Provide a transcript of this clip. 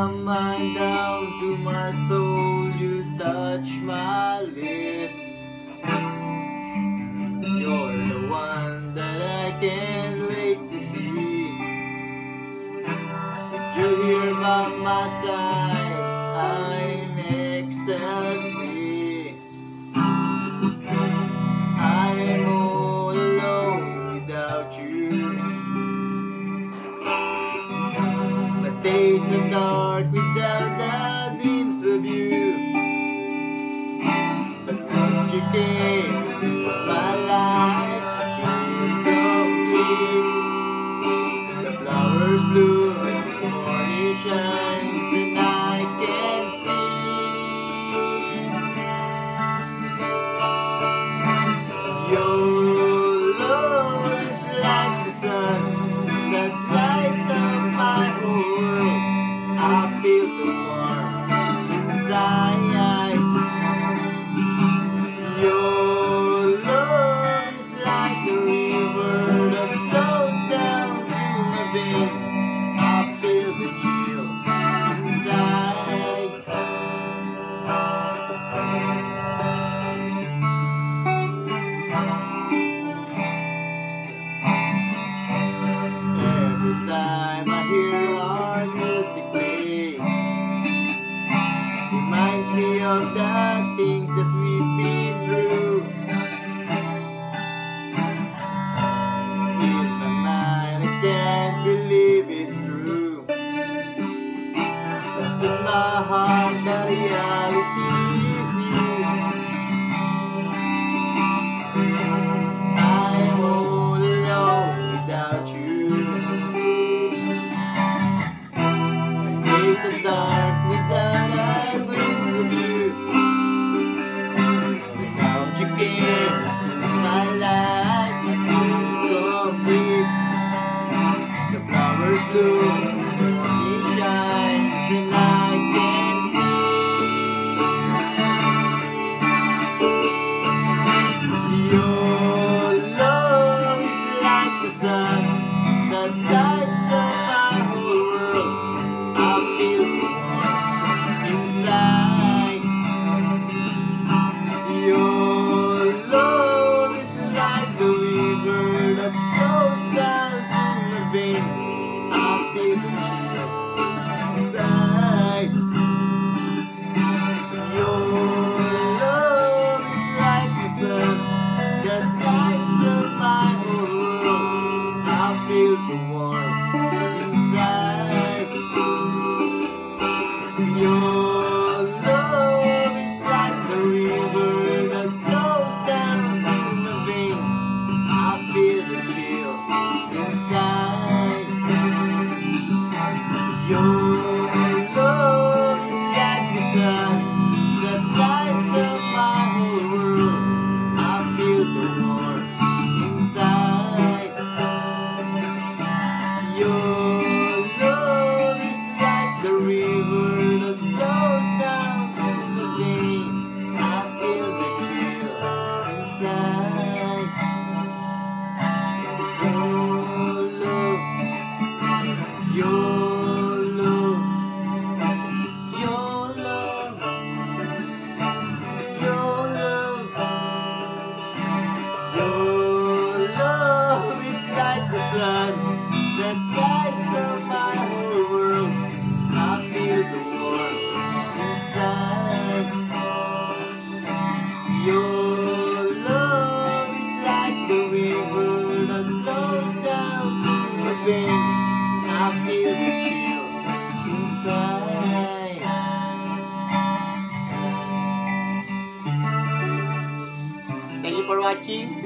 my mind down to my soul. You touch my lips. You're the one that I can't wait to see. You're here by my side, I'm ecstasy. I'm all alone without you. My days are dark without the glimpse of you. But once you came into my life, I feel complete. The flowers bloom and the morning shines, and I can see your love is like the sun that lights up my whole world. I feel the warmth inside. Your love is like the river that flows down through my veins. I feel the chill inside. Every time I hear our music play, reminds me of the things that we've been through. In my mind, I can't believe it's true. But in my heart, the reality is you. I'm all alone without you. My days are dark without a glimpse of you. Without you came into my life, I feel complete. The flowers bloom, the morning shines, and I can see your love is like the sun that lights up my whole world. I feel the warmth inside. Your love is like the river that flows down through my veins. I feel the chill inside. Your love is like the sun that lights up my whole world. I feel the warmth inside. Your love is like the river that flows down through my veins. I feel the chill inside. Your love is like the sun that lights up my whole world. I feel the warmth inside. Your love is like the river that flows down through my veins. I feel the chill inside. Your love, your love, your love, your love is like the sun that lights up my whole world. I feel the warmth inside. Your love is like the river that flows down through my veins. I feel the chill inside. Thank you for watching.